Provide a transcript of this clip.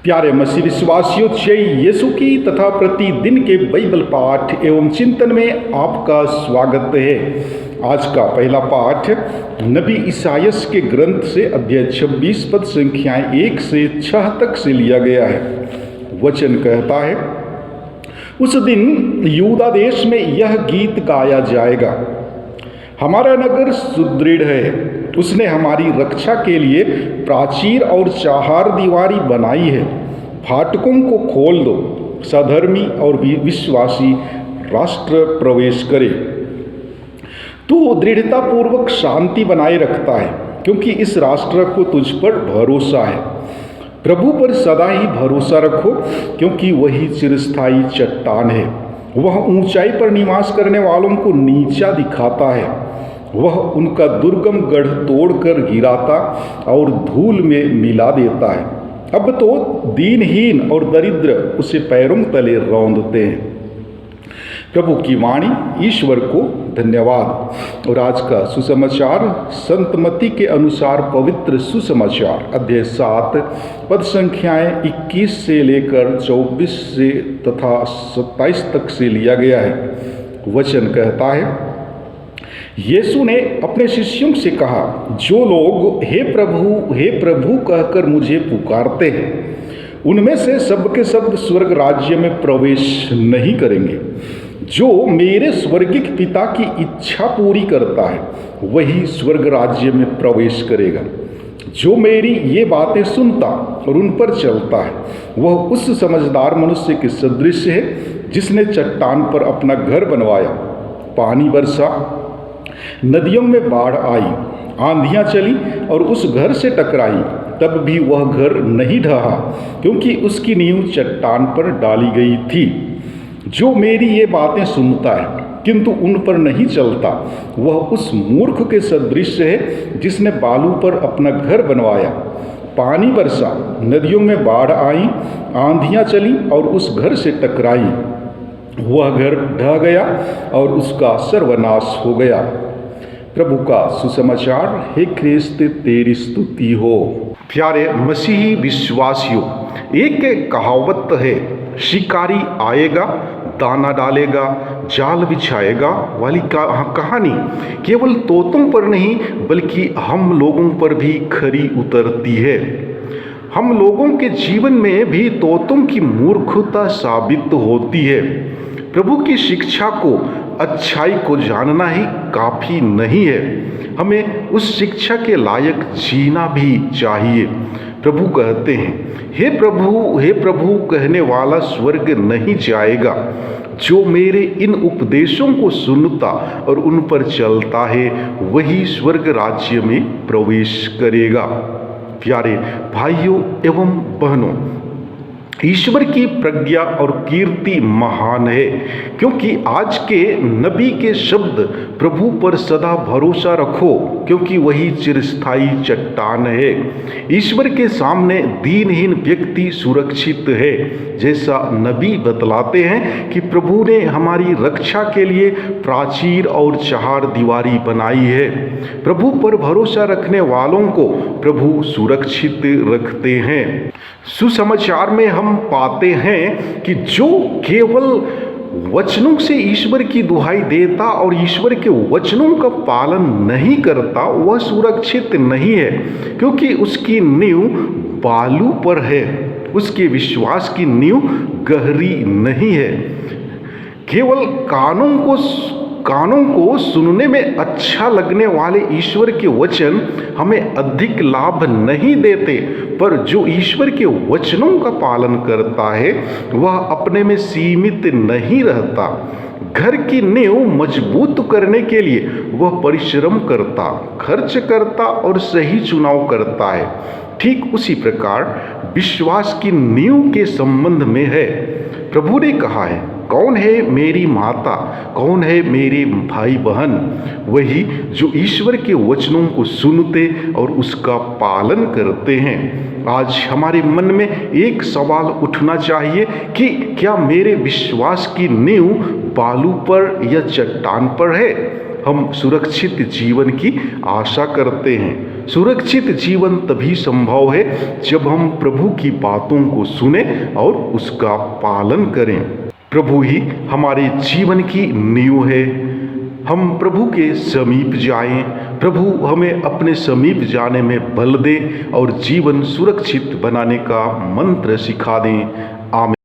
प्यारे मसीह विश्वासियों, जय यीशु की तथा प्रतिदिन के बाइबल पाठ एवं चिंतन में आपका स्वागत है। आज का पहला पाठ नबी ईसायास के ग्रंथ से अध्याय 26 पद संख्याएं 1 से 6 तक से लिया गया है। वचन कहता है, उस दिन यूदा देश में यह गीत गाया जाएगा, हमारा नगर सुदृढ़ है, उसने हमारी रक्षा के लिए प्राचीर और चार दीवारी बनाई है। फाटकों को खोल दो, सधर्मी और विश्वासी राष्ट्र प्रवेश करे। तू दृढ़ता पूर्वक शांति बनाए रखता है, क्योंकि इस राष्ट्र को तुझ पर भरोसा है। प्रभु पर सदा ही भरोसा रखो, क्योंकि वही चिरस्थायी चट्टान है। वह ऊंचाई पर निवास करने वालों को नीचा दिखाता है। वह उनका दुर्गम गढ़ तोड़कर गिराता और धूल में मिला देता है। अब तो दीनहीन और दरिद्र उसे पैरों तले रौंदते हैं। प्रभु की वाणी, ईश्वर को धन्यवाद। और आज का सुसमाचार संत मत्ती के अनुसार पवित्र सुसमाचार अध्याय 7 पद संख्याएं 21 से लेकर 24 से तथा 27 तक से लिया गया है। वचन कहता है, यीशु ने अपने शिष्यों से कहा, जो लोग हे प्रभु कहकर मुझे पुकारते हैं, उनमें से सब के सब स्वर्ग राज्य में प्रवेश नहीं करेंगे। जो मेरे स्वर्गिक पिता की इच्छा पूरी करता है, वही स्वर्ग राज्य में प्रवेश करेगा। जो मेरी ये बातें सुनता और उन पर चलता है, वह उस समझदार मनुष्य के सदृश है, जिसने चट्टान पर अपना घर बनवाया। पानी बरसा, नदियों में बाढ़ आई, आंधियां चली और उस घर से टकराई, तब भी वह घर नहीं ढहा, क्योंकि उसकी नींव चट्टान पर डाली गई थी। जो मेरी ये बातें सुनता है किंतु उन पर नहीं चलता, वह उस मूर्ख के सदृश है, जिसने बालू पर अपना घर बनवाया। पानी बरसा, नदियों में बाढ़ आई, आंधियां चली और उस घर से टकराई। वह घर ढह गया और उसका सर्वनाश हो गया। प्रभु का सुसमाचार। हे ख्रिस्त, तेरी स्तुति हो। प्यारे मसीही विश्वासियों, एक कहावत है, शिकारी आएगा, दाना डालेगा, जाल बिछाएगा वाली कहानी केवल तोतों पर नहीं बल्कि हम लोगों पर भी खरी उतरती है। हम लोगों के जीवन में भी तोतों की मूर्खता साबित होती है। प्रभु की शिक्षा को, अच्छाई को जानना ही काफ़ी नहीं है, हमें उस शिक्षा के लायक जीना भी चाहिए। प्रभु कहते हैं, हे प्रभु कहने वाला स्वर्ग नहीं जाएगा। जो मेरे इन उपदेशों को सुनता और उन पर चलता है, वही स्वर्ग राज्य में प्रवेश करेगा। प्यारे भाइयों एवं बहनों, ईश्वर की प्रज्ञा और कीर्ति महान है, क्योंकि आज के नबी के शब्द, प्रभु पर सदा भरोसा रखो, क्योंकि वही चिरस्थायी चट्टान है। ईश्वर के सामने दीनहीन व्यक्ति सुरक्षित है। जैसा नबी बतलाते हैं कि प्रभु ने हमारी रक्षा के लिए प्राचीर और चार दीवारी बनाई है। प्रभु पर भरोसा रखने वालों को प्रभु सुरक्षित रखते हैं। सुसमाचार में हम पाते हैं कि जो केवल वचनों से ईश्वर की दुहाई देता और ईश्वर के वचनों का पालन नहीं करता, वह सुरक्षित नहीं है, क्योंकि उसकी नींव बालू पर है, उसके विश्वास की नींव गहरी नहीं है। केवल कानों को सुनने में अच्छा लगने वाले ईश्वर के वचन हमें अधिक लाभ नहीं देते, पर जो ईश्वर के वचनों का पालन करता है, वह अपने में सीमित नहीं रहता। घर की नींव मजबूत करने के लिए वह परिश्रम करता, खर्च करता और सही चुनाव करता है। ठीक उसी प्रकार विश्वास की नींव के संबंध में है। प्रभु ने कहा है, कौन है मेरी माता, कौन है मेरे भाई बहन? वही जो ईश्वर के वचनों को सुनते और उसका पालन करते हैं। आज हमारे मन में एक सवाल उठना चाहिए कि क्या मेरे विश्वास की नींव बालू पर या चट्टान पर है? हम सुरक्षित जीवन की आशा करते हैं, सुरक्षित जीवन तभी संभव है जब हम प्रभु की बातों को सुने और उसका पालन करें। प्रभु ही हमारे जीवन की नींव है। हम प्रभु के समीप जाएं, प्रभु हमें अपने समीप जाने में बल दे और जीवन सुरक्षित बनाने का मंत्र सिखा दें। आमीन।